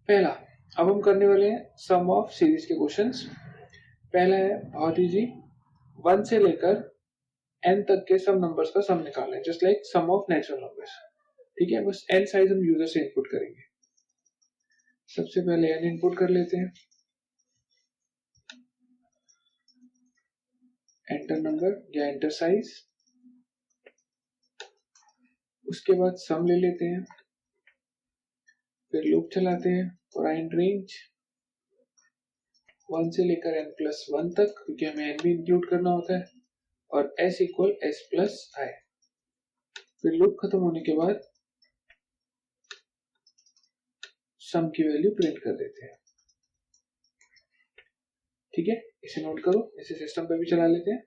पहला, अब हम करने वाले हैं सम ऑफ सीरीज के क्वेश्चंस। पहला है बहुत इजी, 1 से लेकर n तक के सम नंबर्स का सम निकालना है, just like sum of natural numbers. ठीक है, बस n साइज हम यूजर से इनपुट करेंगे। सबसे पहले n इनपुट कर लेते हैं, एंटर नंबर या एंटर साइज। उसके बाद सम ले लेते हैं, फिर लूप चलाते हैं और इन रेंज 1 से लेकर n+1 तक, क्योंकि हमें n भी इंक्लूड करना होता है, और s इक्वल s+i। फिर लूप खत्म होने के बाद सम की वैल्यू प्रिंट कर देते हैं। ठीक है, इसे नोट करो, इसे सिस्टम पे भी चला लेते हैं।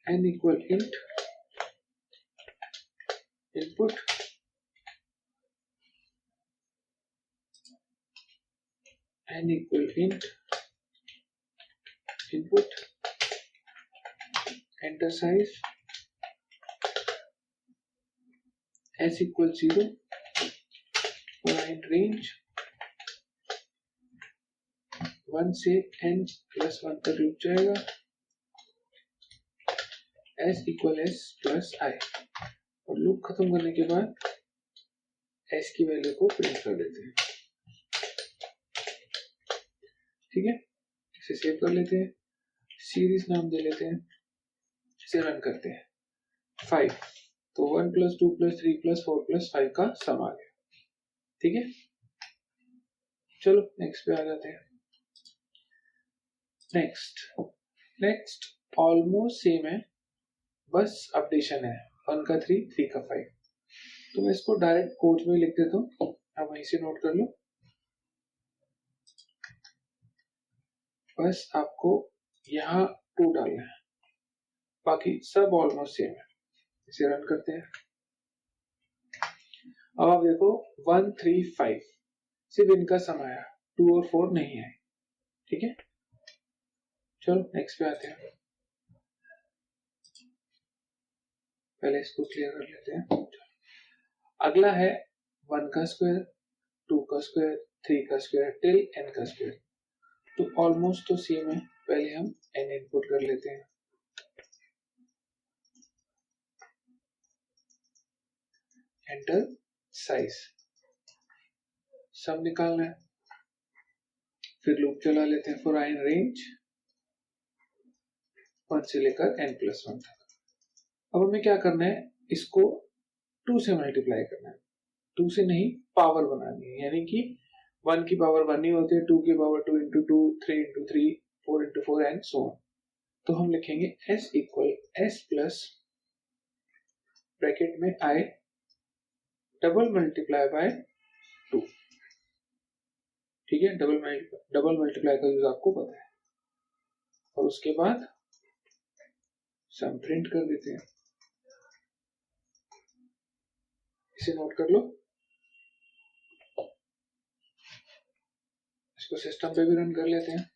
n equal int input n equal int input enter size s equal 0 और इन रेंज 1 से n+1 तक लूप जाएगा, s इक्वल s+i, और लूप खत्म करने के बाद s की वैल्यू को प्रिंट कर देते हैं। ठीक है, इसे सेव कर लेते हैं, सीरीज नाम दे लेते हैं, इसे रन करते हैं। 5, तो 1 + 2 + 3 + 4 + 5 का सम आ गया। ठीक है, चलो नेक्स्ट पे आ जाते हैं। नेक्स्ट ऑलमोस्ट सेम है, बस अपडेशन है, 1 का 3, 3 का 5। तो मैं इसको डायरेक्ट कोड में लिख देता हूँ, आप वहीं से नोट कर लो। बस आपको यहाँ 2 डालना है, बाकी सब ऑलमोस्ट सेम है। इसे रन करते हैं। अब आप देखो 1, 3, 5 सिर्फ इनका सम आया, 2 और 4 नहीं आए। ठीक है, चलो नेक्स्ट पे आते हैं। पहले इसको क्लियर कर लेते हैं। अगला है 1 का स्क्वायर, 2 का स्क्वायर, 3 का स्क्वायर टिल n का स्क्वायर। तो ऑलमोस्ट तो सेम है, पहले हम n इनपुट कर लेते हैं। एंटर साइज, सम निकालना है, फिर लूप चला लेते हैं फॉर इन रेंज 1 से लेकर n+1 तक। अब हमें क्या करना है, इसको 2 से मल्टीप्लाई करना है, 2 से नहीं पावर बनानी है, यानी कि 1 की पावर 1 ही होती है, 2 की पावर 2 × 2, 3 × 3, 4 × 4 एंड सो ऑन। तो हम लिखेंगे s equal s plus bracket में i डबल मल्टीप्लाई बाय 2। ठीक है, डबल मल्टीप्लाई का यूज आपको पता है। और उसके बाद सम प्रिंट कर देते हैं, इसे नोट कर लो। इसको सिस्टम पे भी रन कर लेते हैं।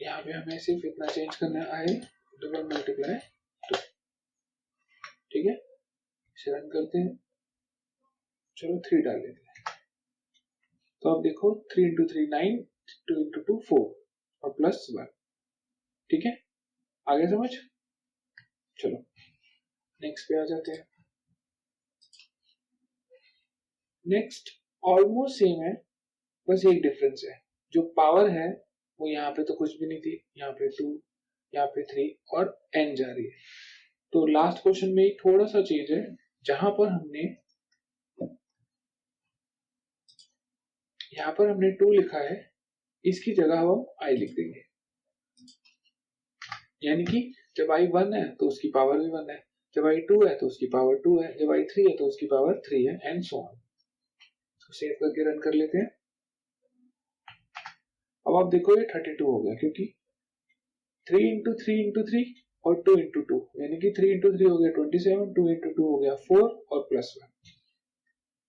यहाँ पे हमें सिर्फ इतना चेंज करना है, i डबल मल्टीप्लाई 2। ठीक है, इसे रन करते हैं। चलो 3 डाल लेते हैं, तो आप देखो 3 × 3 9, 2 × 2 4 और +1। ठीक है, आगे समझ। चलो नेक्स्ट पे आ जाते हैं। नेक्स्ट ऑलमोस्ट सेम है, बस एक डिफरेंस है, जो पावर है वो यहाँ पे तो कुछ भी नहीं थी, यहाँ पे 2, यहाँ पे 3 और n जा रही है। तो लास्ट क्वेश्चन में थोड़ा सा चेंज है, जहां पर हमने यहाँ पर हमने 2 लिखा है, इसकी जगह हम i लिख देंगे। यानी कि जब i 1 है तो उसकी पावर भी 1 है, जब i 2 है तो उसकी पावर 2 है, जब i 3 है तो उसकी पावर 3 है एंड सो ऑन। तो सेव करके रन कर लेते हैं। अब आप देखो ये 32 हो गया, क्योंकि 3 × 3 × 3 और 2 × 2, यानी कि 3 × 3 हो गया 27, 2 × 2 हो गया 4 और +1।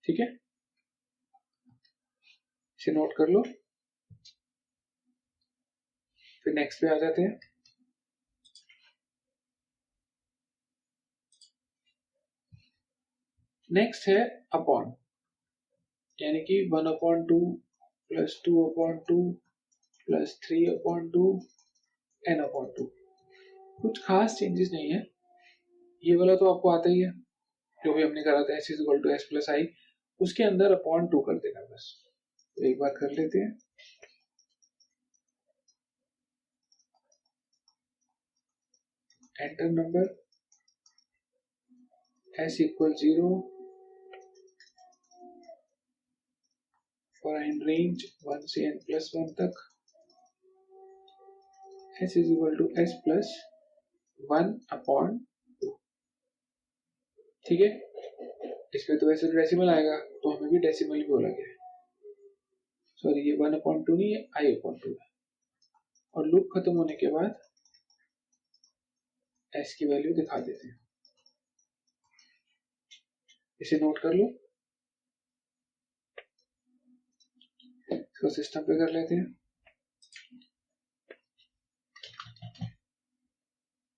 ठीक है, इसे नोट कर लो। फिर नेक्स्ट पे आ जाते हैं। नेक्स्ट है अपॉन, यानी कि 1/2 प्लस 2/2 प्लस 3/2 n/2। कुछ खास चेंजेस नहीं है, ये वाला तो आपको आता ही है, जो भी हमने करा था s equal to s plus i, उसके अंदर अपॉन 2 कर देना बस। तो एक बार कर लेते हैं। Enter number, s equal 0 for in range 1 से n प्लस 1 तक, s is equal to s plus 1/2। ठीक है, इसमें तो वैसे डेसिमल आएगा, तो हमें भी डेसिमल ही बोला गया है। सॉरी, ये 1/2 नहीं है, i/2 है। और लूप खत्म होने के बाद s की वैल्यू दिखा देते हैं, इसे नोट कर लो। इसको सिस्टम पे कर लेते हैं।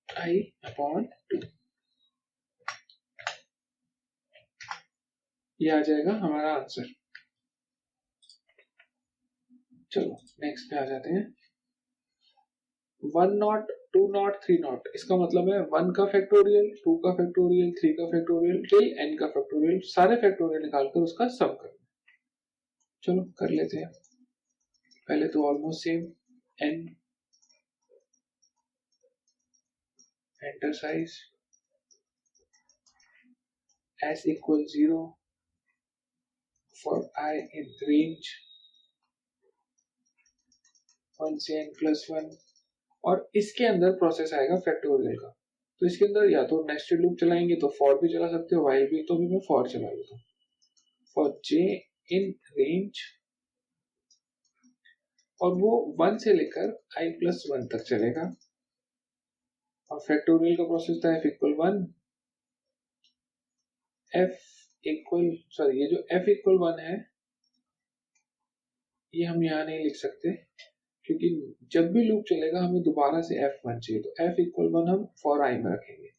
i/2, ये आ जाएगा हमारा आंसर। चलो नेक्स्ट पे आ जाते हैं। 1 नॉट, 2 नॉट, 3 नॉट, इसका मतलब है 1 का फैक्टोरियल, 2 का फैक्टोरियल, 3 का फैक्टोरियल टिल n का फैक्टोरियल, सारे फैक्टोरियल निकालकर उसका सम करना। चलो कर लेते हैं। पहले तो almost same, n, enter size, s equal 0 for i in range 1 से n प्लस 1, और इसके अंदर प्रोसेस आएगा फैक्टोरियल का। तो इसके अंदर या तो नेस्टेड लूप चलाएंगे तो फॉर भी चला सकते हो, व्हाइल भी, तो भी मैं फॉर चला लेता हूँ। फॉर j इन रेंज, और वो 1 से लेकर i प्लस 1 तक चलेगा। और फैक्टोरियल का प्रोसेस था f equal 1, f equal, sorry ये जो f इक्वल 1 है ये हम यहाँ नहीं लिख सकते, क्योंकि जब भी लूप चलेगा हमें दोबारा से f1 चाहिए। तो f इक्वल 1 हम फॉर i में रखेंगे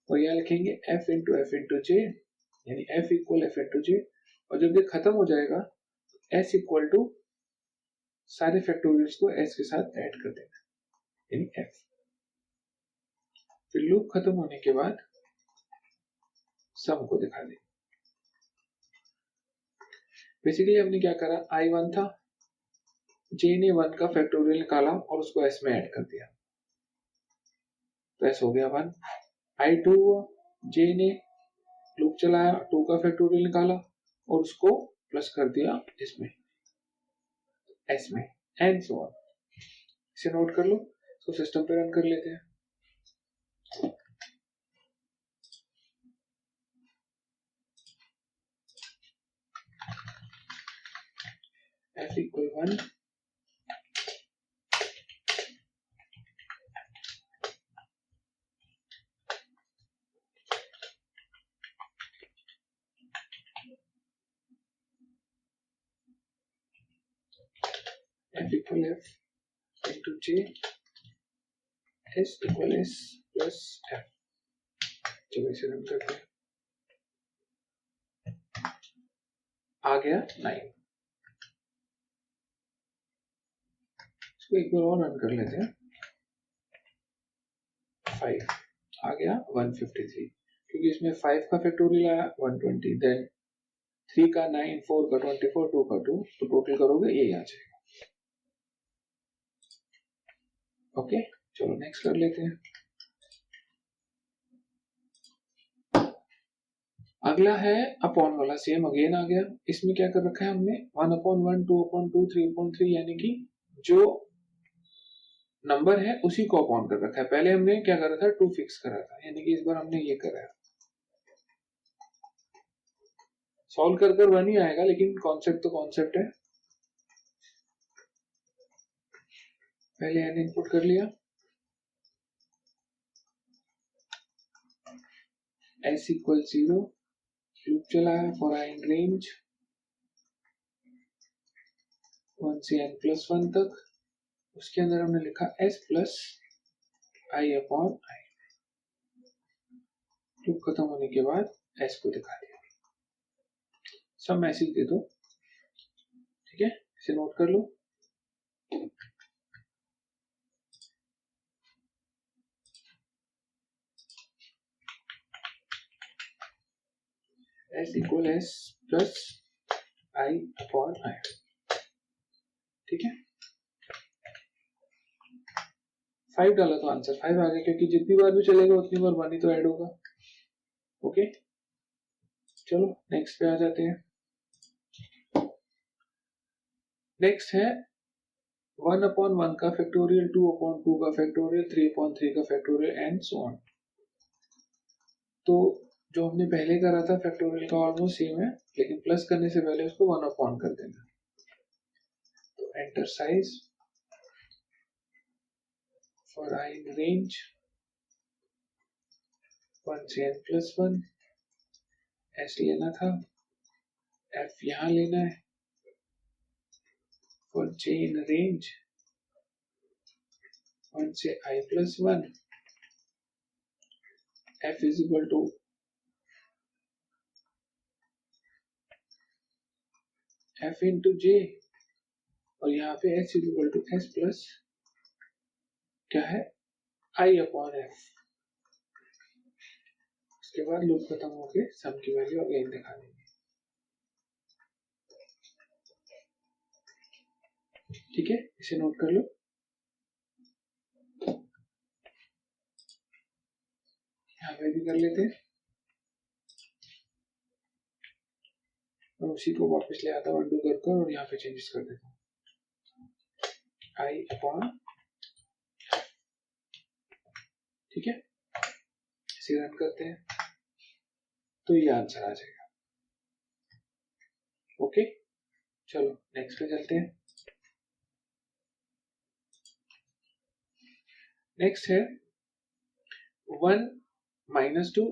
और यहाँ लिखेंगे f इंटू j, यानी f equal f into j। और जब ये खत्म हो जाएगा s इक्वल टू सारे फैक्टोरियल्स को s के साथ ऐड कर देना, यानी f। फिर लूप खत्म होने के बाद सम को दिखा दें। बेसिकली हमने क्या करा, i1 था, j ने 1 का फैक्टोरियल निकाला और उसको s में ऐड कर दिया, तो s हो गया 1। i2 हुआ, j ने लूप चलाया, 2 का फैक्टोरियल निकाला और उसको प्लस कर दिया इसमें, s में, एंड सो ऑन। इसे नोट कर लो। तो सिस्टम पे रन कर लेते हैं। f equal 1, f equal f into j, s equal s plus f। चलो इसे रन करते हैं। आ गया 9। इसको एक बार और रन कर लेते हैं। 5 आ गया 153, क्योंकि इसमें 5 का फैक्टोरियल आया 120, देन 3 का 9, 4 का 24, 2 का 2, तो टोटल करोगे ये आ जाएगा। ओके, चलो नेक्स्ट कर लेते हैं। अगला है अपॉन वाला, सेम अगेन आ गया। इसमें क्या कर रखा है हमने, 1/1, 2/2, 3/3, यानी कि जो नंबर है उसी को अपॉन कर रखा है। पहले हमने क्या करा था, 2 फिक्स करा था, यानी कि इस बार हमने ये करा है। सॉल्व कर 1 ही आएगा, लेकिन कॉन्सेप्ट तो कॉन्सेप्ट है। पहले n इनपुट कर लिया, s इक्वल 0, लूप चलाया फॉर i इन रेंज 1 से n प्लस 1 तक, उसके अंदर हमने लिखा s plus I upon I. Loop खत्म होने के बाद s को दिखा दिया। सब मैसेज दे दो, ठीक है, इसे नोट कर लो। s equal s plus I upon I, ठीक है। 5 डाला तो आंसर 5 आ गया, क्योंकि जितनी बार भी चलेगा उतनी बार 1 ही तो ऐड होगा। ओके, चलो नेक्स्ट पे आ जाते हैं। नेक्स्ट है 1 अपॉन 1 का फैक्टोरियल, 2 अपॉन 2 का फैक्टोरियल, 3 अपॉन 3 का फैक्टोरियल एंड सो ऑन। तो जो हमने पहले करा था फैक्टोरियल का ऑलमोस्ट सेम है, लेकिन प्लस करने से पहले उसको 1 अपॉन कर देना। तो enter size for I in range 1 से n प्लस 1, s लेना था, f यहां लेना है, फॉर j इन रेंज 1 से i plus 1, f is equal to f into j, और यहाँ पे s is equal to s plus क्या है i अपॉन f। उसके बाद लूप खत्म होके सम की वैल्यू अगेन दिखा देंगे, ठीक है, इसे नोट कर लो। यहाँ पे भी कर लेते हैं, और उसी को वापस ले आता हूँ अनडू कर और यहाँ पे चेंजेस कर देता हूँ आई अपॉन, ठीक है, इसे रन करते हैं तो ये आंसर आ जाएगा। ओके, चलो नेक्स्ट पे चलते हैं। नेक्स्ट है 1 माइनस 2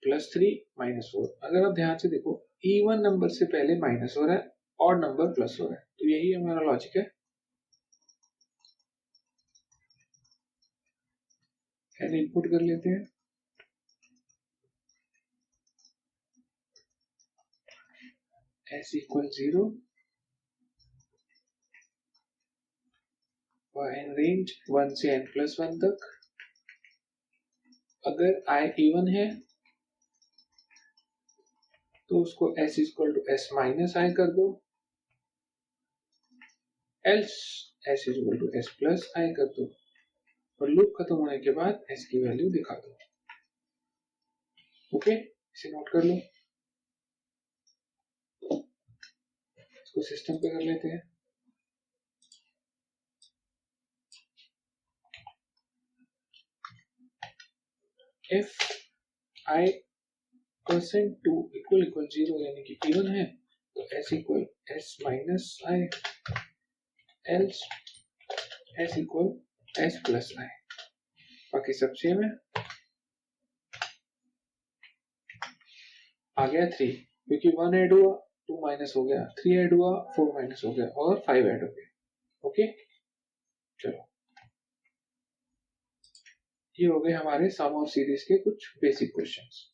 प्लस 3 माइनस 4। अगर आप ध्यान से देखो इवन नंबर से पहले माइनस हो रहा है, ऑड नंबर प्लस हो रहा है, तो यही हमारा लॉजिक है। एन इनपुट कर लेते हैं, s इक्वल 0 और एन रेंज 1 से n प्लस 1 तक। अगर i इवन है तो उसको s equal to s minus i कर दो, else s equal to s plus i कर दो, और लूप खत्म होने के बाद s की वैल्यू दिखा दो। ओके, इसे नोट कर लो। इसको सिस्टम पे कर लेते हैं। if i परसेंट 2 इक्वल 0 यानी कि इवन है तो s equal s minus i, else s equal s plus i. बाकी सब सेम है। आ गया 3, क्योंकि 1 ऐड हुआ 2 माइनस हो गया, 3 ऐड हुआ 4 माइनस हो गया, और 5 ऐड हो गया। ओके, चलो ये हो गए हमारे सम ऑफ सीरीज के कुछ बेसिक क्वेश्चंस।